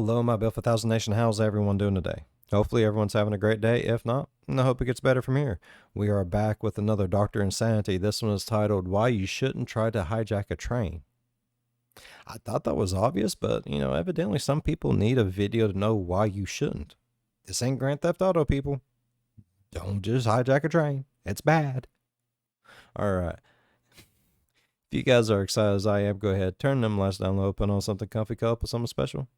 Hello, my Bill for 1000 Nation. How's everyone doing today? Hopefully everyone's having a great day. If not, I hope it gets better from here. We are back with another Dr. Insanity. This one is titled, Why You Shouldn't Try to Hijack a Train. I thought that was obvious, but, evidently some people need a video to know why you shouldn't. This ain't Grand Theft Auto, people. Don't just hijack a train. It's bad. Alright. If you guys are excited as I am, go ahead, turn them lights down low, put on something comfy, cup or something special.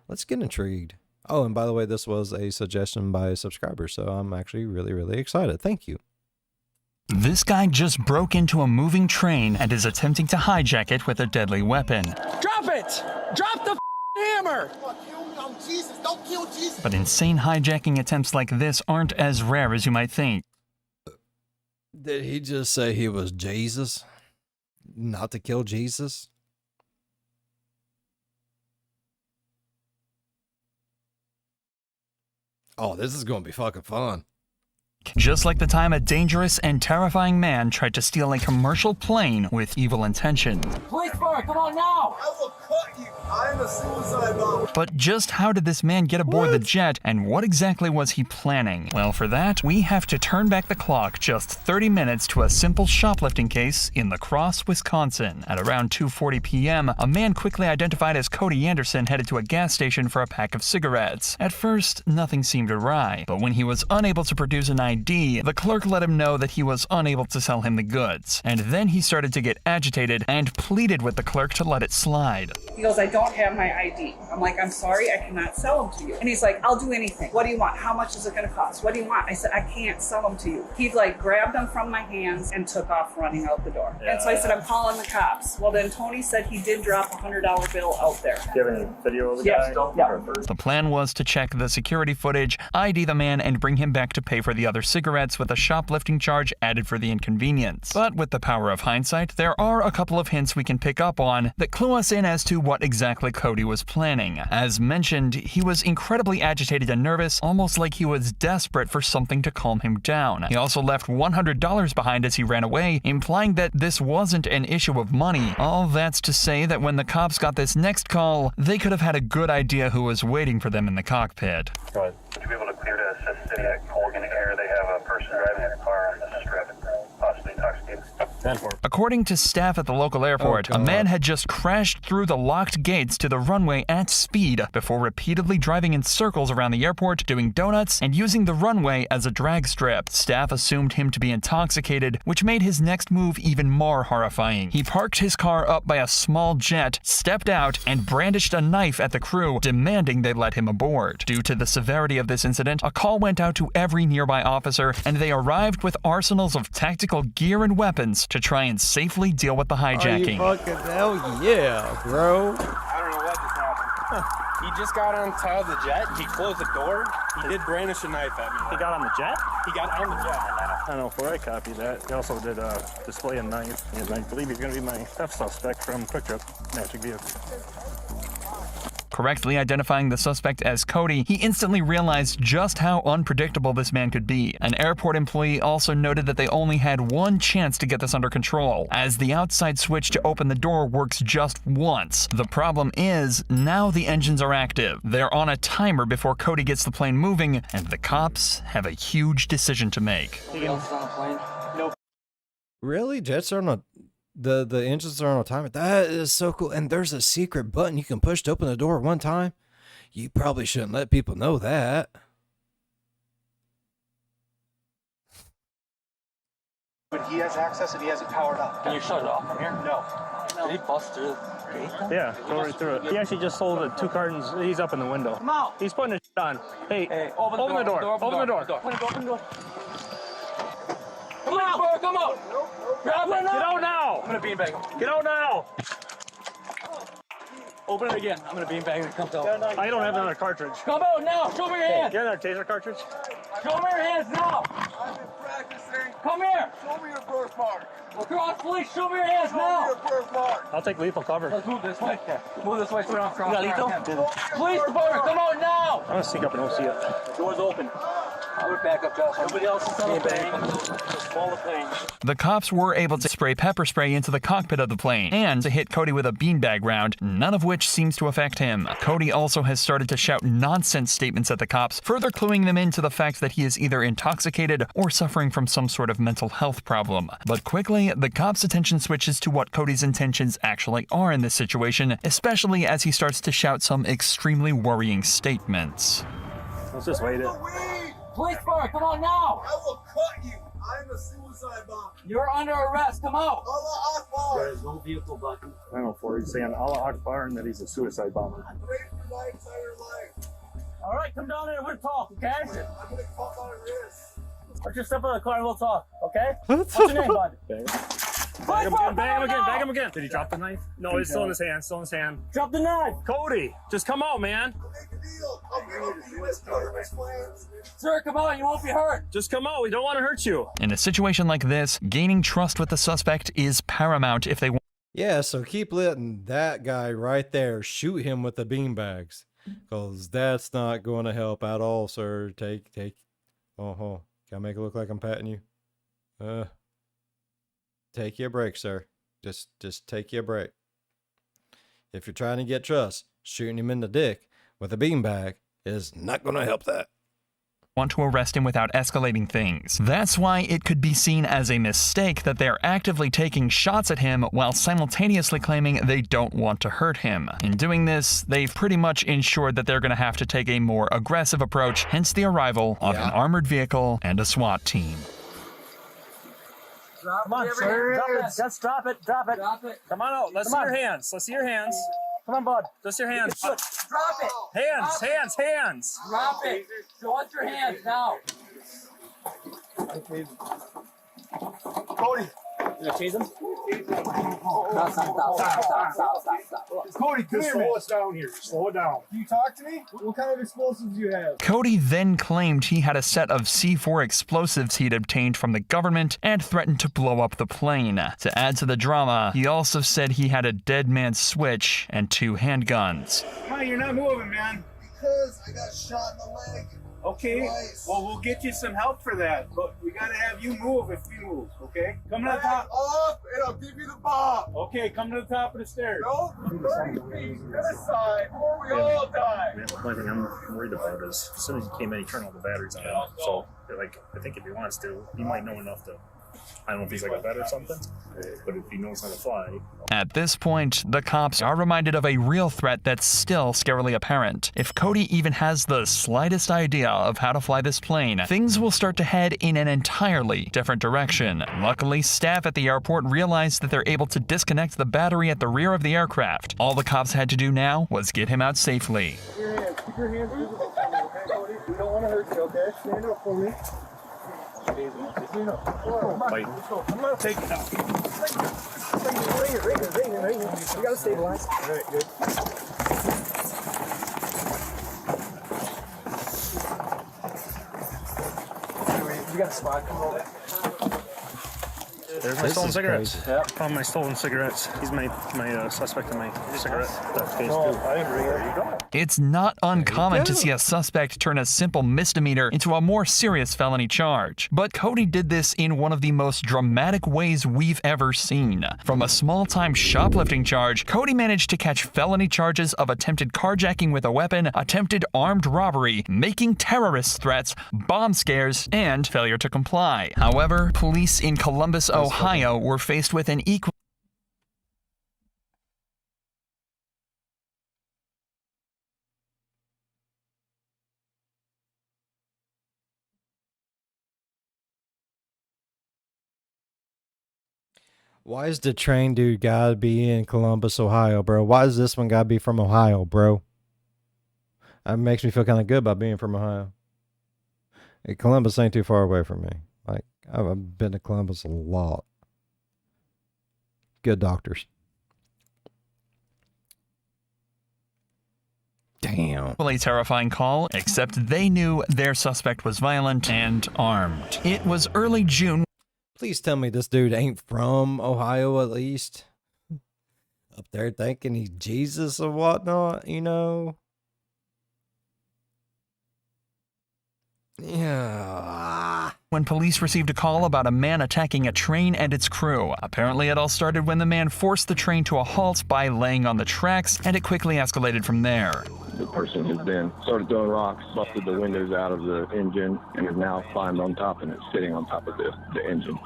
Let's get intrigued. Oh, and by the way, this was a suggestion by a subscriber, so I'm actually really excited. Thank you. This guy just broke into a moving train and is attempting to hijack it with a deadly weapon. Drop it! Drop the hammer! Don't kill Jesus. But insane hijacking attempts like this aren't as rare as you might think. Did he just say he was Jesus? Not to kill Jesus? Oh, this is going to be fucking fun. Just like the time a dangerous and terrifying man tried to steal a commercial plane with evil intention. Police car, come on now! I will cut you. I'm a suicide bomber. But just how did this man get aboard the jet, and what exactly was he planning? Well, for that, we have to turn back the clock just 30 minutes to a simple shoplifting case in La Crosse, Wisconsin. At around 2:40 p.m., a man quickly identified as Cody Anderson headed to a gas station for a pack of cigarettes. At first, nothing seemed awry, but when he was unable to produce an ID, the clerk let him know that he was unable to sell him the goods. And then he started to get agitated and pleaded with the clerk to let it slide. He goes, I don't have my ID. I'm like, I'm sorry, I cannot sell them to you. And he's like, I'll do anything. What do you want? How much is it going to cost? What do you want? I said, I can't sell them to you. He grabbed them from my hands and took off running out the door. And so I said, I'm calling the cops. Well, then Tony said he did drop a $100 bill out there. Do you have any video of the guy? Yeah. The plan was to check the security footage, ID the man, and bring him back to pay for the other cigarettes with a shoplifting charge added for the inconvenience. But with the power of hindsight, there are a couple of hints we can pick up on that clue us in as to what exactly Cody was planning. As mentioned, he was incredibly agitated and nervous, almost like he was desperate for something to calm him down. He also left $100 behind as he ran away, implying that this wasn't an issue of money. All that's to say that when the cops got this next call, they could have had a good idea who was waiting for them in the cockpit. Go ahead. Would you be able to clear to assist Hijack Colgan Air? They have a person driving a car on the strip, possibly intoxicated. 10-4. According to staff at the local airport, a man had just crashed through the locked gates to the runway at speed before repeatedly driving in circles around the airport, doing donuts, and using the runway as a drag strip. Staff assumed him to be intoxicated, which made his next move even more horrifying. He parked his car up by a small jet, stepped out, and brandished a knife at the crew, demanding they let him aboard. Due to the severity of this incident, a call went out to every nearby officer, and they arrived with arsenals of tactical gear and weapons to try and safely deal with the hijacking. Fucking hell yeah, bro. I don't know what just happened. He just got on top of the jet. He closed the door. He did brandish a knife at me. He got on the jet? He got on the jet. I don't know where I copied that. He also did display a knife. And I believe he's going to be my theft suspect from Quick Trip Magic Vehicle. Correctly identifying the suspect as Cody, he instantly realized just how unpredictable this man could be. An airport employee also noted that they only had one chance to get this under control, as the outside switch to open the door works just once. The problem is, now the engines are active. They're on a timer before Cody gets the plane moving, and the cops have a huge decision to make. Anybody else on a plane? Nope. Really? Jets are not... The engines are on a timer. That is so cool. And there's a secret button you can push to open the door at one time. You probably shouldn't let people know that. But he has access and he has it powered up. Can you shut it off from here? No. Did he bust through the gate? Yeah, go right through it. He actually just sold 2 cartons. He's up in the window. Come out. He's putting his on. Hey, open the door. Open the door. Open the door. Come out. Come out. Grab it now. Get out now. I'm going to beanbag him. Get out now. Open it again. I'm going to beanbag him and come out. I don't have another cartridge. Come out now. Show me your hands. Get another taser cartridge. Show me your hands now. I've been practicing. Come here. Show me your birthmark. Across, please. Show me your hands Show me now. your birthmark. I'll take lethal cover. Let's move this way. Move this way so we don't cross. You got lethal? Police department, come out now. I'm going to sneak up and don't see it. Doors open. I would back up, Josh. Nobody else is on the plane. Fall the plane. The cops were able to spray pepper spray into the cockpit of the plane and to hit Cody with a beanbag round, none of which seems to affect him. Cody also has started to shout nonsense statements at the cops, further cluing them into the fact that he is either intoxicated or suffering from some sort of mental health problem. But quickly, the cops' attention switches to what Cody's intentions actually are in this situation, especially as he starts to shout some extremely worrying statements. Let's just wait it. Police car, come on now. I will cut you. I'm a suicide bomber. You're under arrest. Come out. Allah Akbar. There is no vehicle button. 904, he's saying Allah Akbar and that he's a suicide bomber. I'm waiting for my entire life. All right, come down here and we'll talk, okay? I'm gonna cut my wrist. Let's just step in the car and we'll talk, okay? What's your name, bud? Bag him again. Did he drop the knife? No, he's still in his hand, Drop the knife. Cody, just come out, man. Make a deal. I'll give up the U.S. government's plans. Sir, come on, you won't be hurt. Just come out. We don't want to hurt you. In a situation like this, gaining trust with the suspect is paramount if they want. Yeah, so keep letting that guy right there shoot him with the beanbags. Because that's not going to help at all, sir. Take. Can I make it look like I'm patting you? Take you a break, sir. Just take you a break. If you're trying to get trust, shooting him in the dick with a beanbag is not going to help that. Want to arrest him without escalating things. That's why it could be seen as a mistake that they're actively taking shots at him while simultaneously claiming they don't want to hurt him. In doing this, they've pretty much ensured that they're going to have to take a more aggressive approach, hence the arrival of an armored vehicle and a SWAT team. Come on, sir. Drop it. Just drop it. Drop it. Come on out. Let's see your hands. Let's see your hands. Come on, bud. Just your hands. Drop it. Hands. Drop it. Show us your hands now. Cody. You gonna chase him? Stop. Cody, come here, man. Slow us down here. Slow it down. Can you talk to me? What kind of explosives do you have? Cody then claimed he had a set of C4 explosives he'd obtained from the government and threatened to blow up the plane. To add to the drama, he also said he had a dead man's switch and 2 handguns. Why you're not moving, man? Because I got shot in the leg. Okay. Twice. Well, we'll get you some help for that, but we gotta have you move if we move. Okay. Come to the top. Up, and I'll give you the bomb. Okay. Come to the top of the stairs. Nope. 30 feet to the side, or we all die. The only thing I'm worried about is as soon as he came in, he turned all the batteries on. So, like, I think if he wants to, he might know enough to. I don't know if he's like a vet or something, but if he knows how to fly. At this point, the cops are reminded of a real threat that's still scarily apparent. If Cody even has the slightest idea of how to fly this plane, things will start to head in an entirely different direction. Luckily, staff at the airport realized that they're able to disconnect the battery at the rear of the aircraft. All the cops had to do now was get him out safely. Keep your hands visible for me, okay, Cody? We don't want to hurt you, okay? Stand up for me. Stand up. Come on, let's go. I'm gonna take it out. Bring it. You gotta stabilize. All right, good. You got a spot. Come over. There's my stolen cigarettes. Yeah. Found my stolen cigarettes. He's my suspect in my cigarette theft case too. I agree. There you go. It's not uncommon to see a suspect turn a simple misdemeanor into a more serious felony charge. But Cody did this in one of the most dramatic ways we've ever seen. From a small-time shoplifting charge, Cody managed to catch felony charges of attempted carjacking with a weapon, attempted armed robbery, making terrorist threats, bomb scares, and failure to comply. However, police in Columbus, Ohio were faced with an equal Why is the train dude gotta be in Columbus, Ohio, bro? Why is this one gotta be from Ohio, bro? That makes me feel kind of good about being from Ohio. Hey, Columbus ain't too far away from me. Like, I've been to Columbus a lot. Good doctors. Damn. equally terrifying call, except they knew their suspect was violent and armed. It was early June. Please tell me this dude ain't from Ohio at least. Up there thinking he's Jesus or whatnot, you know? Yeah. when police received a call about a man attacking a train and its crew. Apparently, it all started when the man forced the train to a halt by laying on the tracks, and it quickly escalated from there. The person has then started throwing rocks, busted the windows out of the engine, and has now climbed on top and is sitting on top of the engine.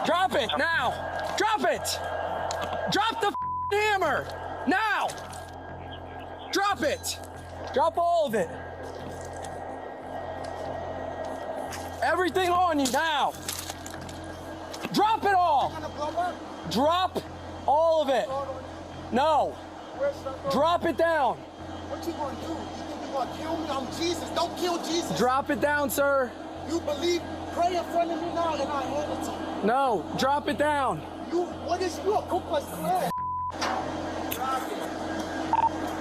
Drop it now! Drop it! Drop the hammer! Now! Drop it! Drop all of it! Everything on you now! Drop it all! Drop all of it! No! Drop it down! What you gonna do? You think you gonna kill me? I'm Jesus. Don't kill Jesus. Drop it down, sir! You believe? Pray in front of me now, and I hand it to you. No! Drop it down! You a Ku Klux Klan?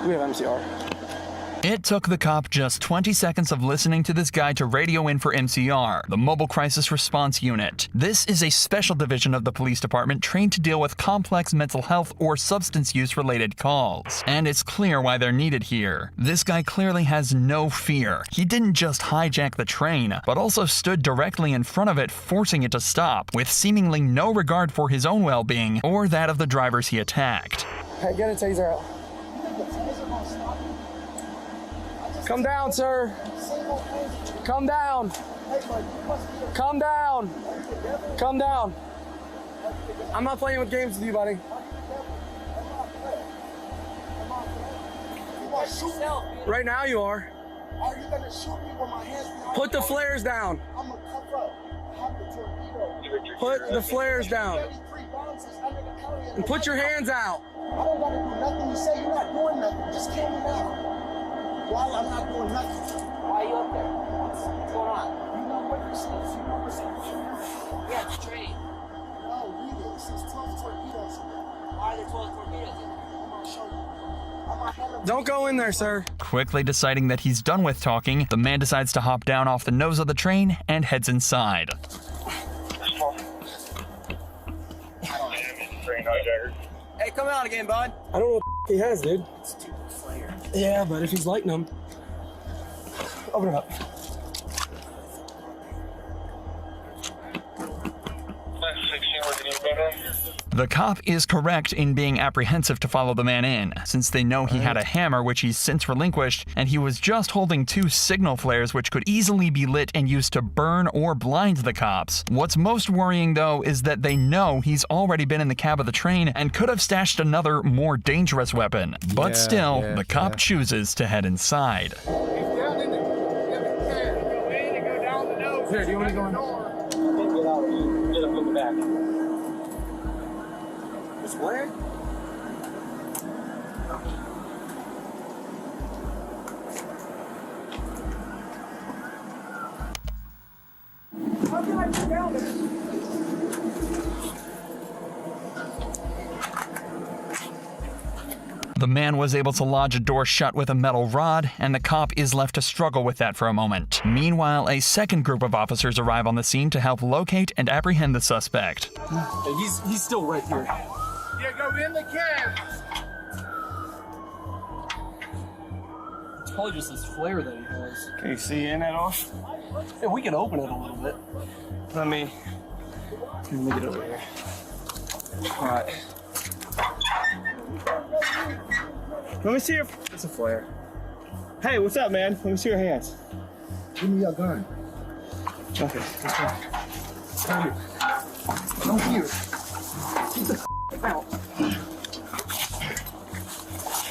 We have MCR. It took the cop just 20 seconds of listening to this guy to radio in for MCR, the Mobile Crisis Response Unit. This is a special division of the police department trained to deal with complex mental health or substance use related calls. And it's clear why they're needed here. This guy clearly has no fear. He didn't just hijack the train, but also stood directly in front of it, forcing it to stop, with seemingly no regard for his own well-being or that of the drivers he attacked. Hey, get a taser out. Come down, sir. Come down. Come down. Come down. I'm not playing with games with you, buddy. Right now you are. Are you gonna shoot me with my hands behind Put the flares down. I'm gonna cover up. Have the torpedo. Put the flares down. 33 bounces under the county. And put your hands out. I don't gotta do nothing. You say you're not doing nothing. Just kill me now. While I'm not doing nothing. Why are you up there? What's going on? You know what this is? You know what's up? Yeah, it's a train. No, read it. It says 12 torpedoes in there. Why are there 12 torpedoes in there? I'm gonna show you. I'm gonna hand them. Don't go in there, sir. Quickly deciding that he's done with talking, the man decides to hop down off the nose of the train and heads inside. Hey, come out again, bud. I don't know what he has, dude. Yeah, but if he's lighting them. Open it up. The cop is correct in being apprehensive to follow the man in, since they know he had a hammer which he's since relinquished, and he was just holding 2 signal flares which could easily be lit and used to burn or blind the cops. What's most worrying though is that they know he's already been in the cab of the train and could have stashed another, more dangerous weapon. But still, the cop chooses to head inside. Here, do you want to go in? Get out. Get up in the back. It's where? The man was able to lodge a door shut with a metal rod, and the cop is left to struggle with that for a moment. Meanwhile, a second group of officers arrive on the scene to help locate and apprehend the suspect. Hey, he's still right here. Yeah, go in the cab. It's probably just this flare that he has. Can you see in at all? Yeah, we can open it a little bit. Let me get over here. All right. Let me see your. It's a flare. Hey, what's up, man? Let me see your hands. Give me your gun. Okay, let's go. Come here. Come here. Get the out.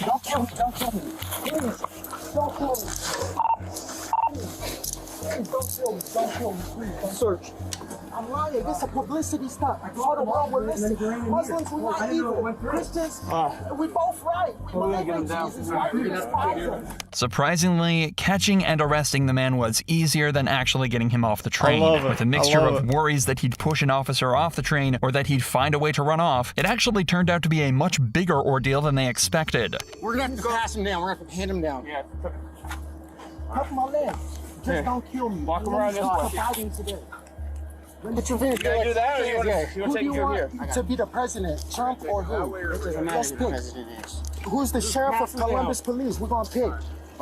Don't kill me. Don't kill me. Please. Don't kill me. Please don't kill me. Don't kill me. Please don't search. I'm lying. This is a publicity stunt. All the world will listen. Muslims, we're not evil. Christians, we both right. We believe in Jesus. Why do you despise him? Surprisingly, catching and arresting the man was easier than actually getting him off the train. love it. With a mixture of worries that he'd push an officer off the train or that he'd find a way to run off, it actually turned out to be a much bigger ordeal than they expected. We're gonna have to pass him down. We're gonna have to hand him down. Yeah. Cuff my leg. Just don't kill me. Walk around this way. Fighting today. Put your hands You gotta do that, or you wanna Who take do you it here? want to be the president? Trump or who? It doesn't matter Let's who the pick. president is. Who's the sheriff of Columbus Police? We're gonna pick.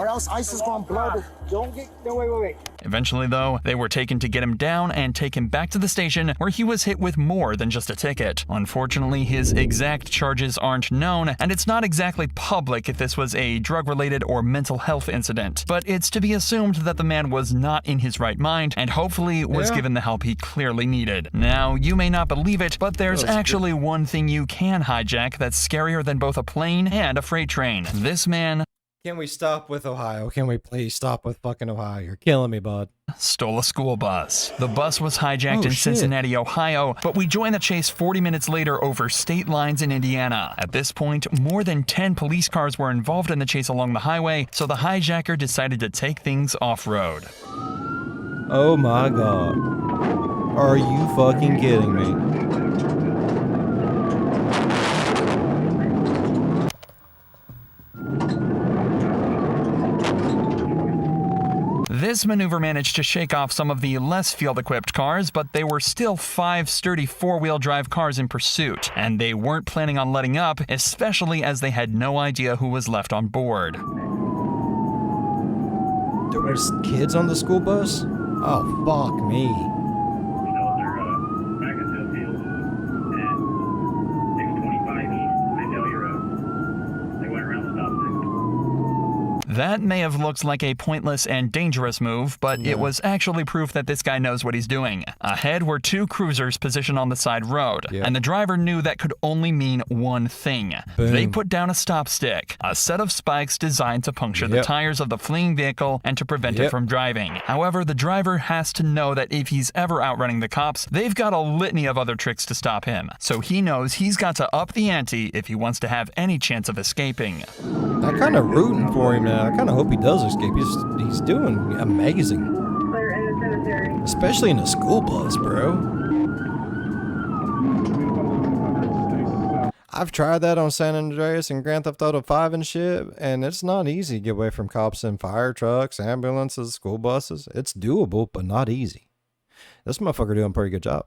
or else ICE is going to blow the... Don't get... No, wait. Eventually, though, they were taken to get him down and take him back to the station where he was hit with more than just a ticket. Unfortunately, his exact charges aren't known, and it's not exactly public if this was a drug-related or mental health incident. But it's to be assumed that the man was not in his right mind and hopefully was given the help he clearly needed. Now, you may not believe it, but there's actually one thing you can hijack that's scarier than both a plane and a freight train. This man... Can we stop with Ohio? Can we please stop with fucking Ohio? You're killing me, bud. Stole a school bus. The bus was hijacked in Cincinnati, Ohio, but we join the chase 40 minutes later over state lines in Indiana. At this point, more than 10 police cars were involved in the chase along the highway, so the hijacker decided to take things off-road. Oh my god. Are you fucking kidding me? This maneuver managed to shake off some of the less field-equipped cars, but they were still 5 sturdy four-wheel drive cars in pursuit, and they weren't planning on letting up, especially as they had no idea who was left on board. There was kids on the school bus? Oh, fuck me. You know, they're back into the field at 625 east. Vandalia Road. They went around the stop sign. That may have looked like a pointless and dangerous move, but it was actually proof that this guy knows what he's doing. Ahead were 2 cruisers positioned on the side road, and the driver knew that could only mean one thing. Boom. They put down a stop stick, a set of spikes designed to puncture the tires of the fleeing vehicle and to prevent it from driving. However, the driver has to know that if he's ever outrunning the cops, they've got a litany of other tricks to stop him. So he knows he's got to up the ante if he wants to have any chance of escaping. I'm kind of rooting for him now. I kind of hope he does escape. He's doing amazing. Especially in a school bus, bro. I've tried that on San Andreas and Grand Theft Auto 5 and shit, and it's not easy to get away from cops in fire trucks, ambulances, school buses. It's doable, but not easy. This motherfucker doing a pretty good job.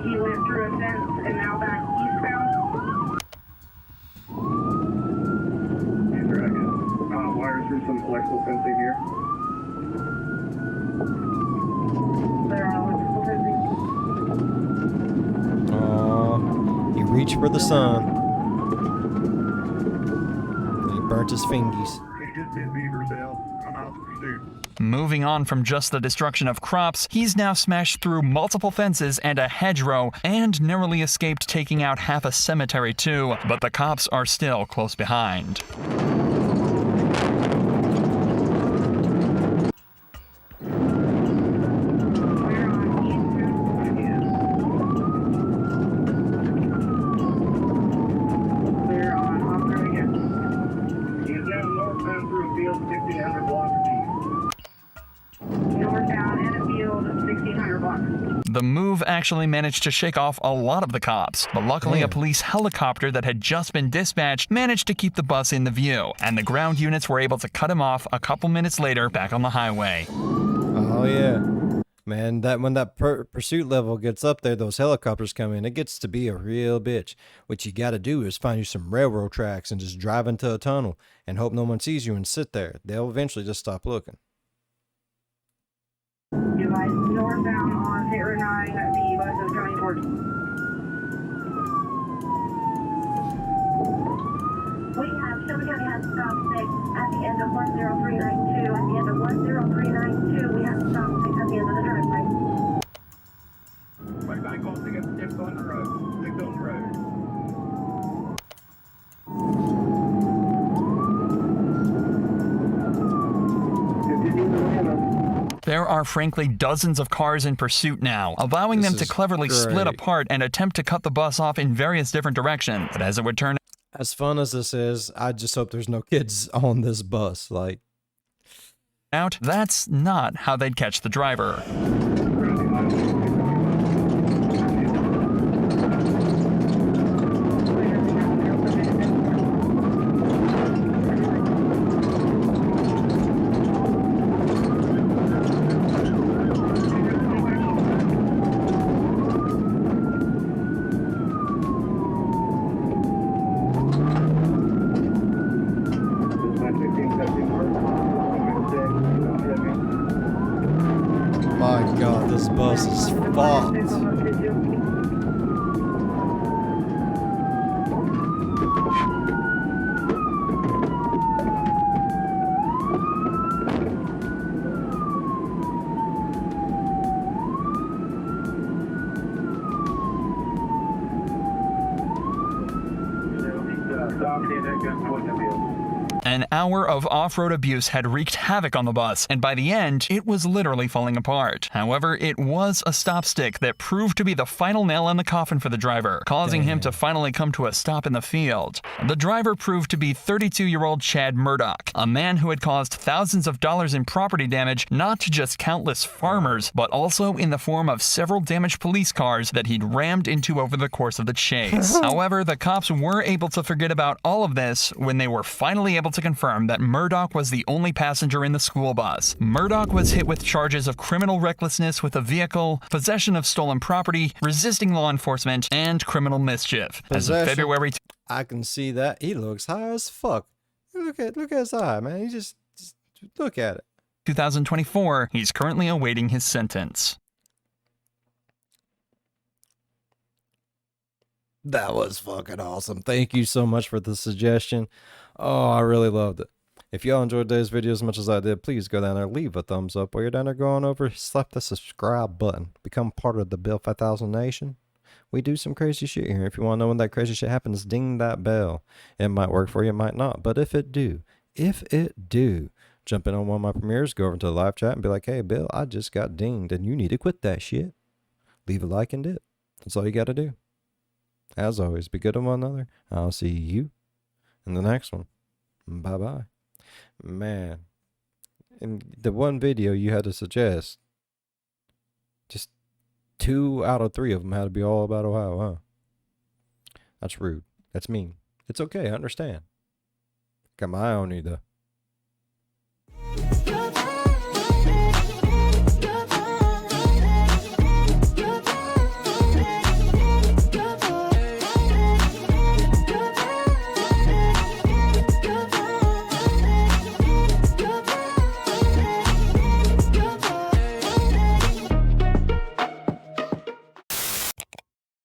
He went through a fence and now back eastbound. Wires through some electrical fencing here. They're on electrical fencing. Aw, he reached for the sun. And he burnt his fingies. He just did beaver sale. I'm out to pursuit. Moving on from just the destruction of crops, he's now smashed through multiple fences and a hedgerow and narrowly escaped taking out half a cemetery too, but the cops are still close behind. They're on off-road again. He's down northbound through a field 1,500 blocks east. Northbound in a field 1,600 blocks. The move actually managed to shake off a lot of the cops, but luckily a police helicopter that had just been dispatched managed to keep the bus in the view, and the ground units were able to cut him off a couple minutes later back on the highway. Oh yeah. Man, when that pursuit level gets up there, those helicopters come in, it gets to be a real bitch. What you gotta do is find you some railroad tracks and just drive into a tunnel and hope no one sees you and sit there. They'll eventually just stop looking. Device northbound on State Road 9, the bus is coming towards you. We have Shelby County has stop 6 at the end of 10392. At the end of 10392, we have stop 6 at the end of the driveway. Right back on to get 6 on the road. 6 on the road. There are frankly dozens of cars in pursuit now, allowing them to cleverly split apart and attempt to cut the bus off in various different directions. But as it would turn As fun as this is, I just hope there's no kids on this bus. Like, out, that's not how they'd catch the driver. An hour of off-road abuse had wreaked havoc on the bus, and by the end, it was literally falling apart. However, it was a stop stick that proved to be the final nail in the coffin for the driver, causing him to finally come to a stop in the field. The driver proved to be 32-year-old Chad Murdoch, a man who had caused thousands of dollars in property damage not to just countless farmers, but also in the form of several damaged police cars that he'd rammed into over the course of the chase. However, the cops were able to forget about all of this when they were finally able to confirm that Murdoch was the only passenger in the school bus. Murdoch was hit with charges of criminal recklessness with a vehicle, possession of stolen property, resisting law enforcement, and criminal mischief. As of February, I can see that. He looks high as fuck. Look at his eye, man. He just look at it. 2024, he's currently awaiting his sentence. That was fucking awesome. Thank you so much for the suggestion. Oh, I really loved it. If y'all enjoyed today's video as much as I did, please go down there, leave a thumbs up. While you're down there going over, slap the subscribe button. Become part of the Bill 5000 Nation. We do some crazy shit here. If you want to know when that crazy shit happens, ding that bell. It might work for you, it might not. But if it do, jump in on one of my premieres, go over to the live chat and be like, hey, Bill, I just got dinged and you need to quit that shit. Leave a like and dip. That's all you got to do. As always, be good to one another. I'll see you in the next one. Bye-bye. Man, in the one video you had to suggest, just 2 out of 3 of them had to be all about Ohio, huh? That's rude. That's mean. It's okay, I understand. Got my eye on you, though.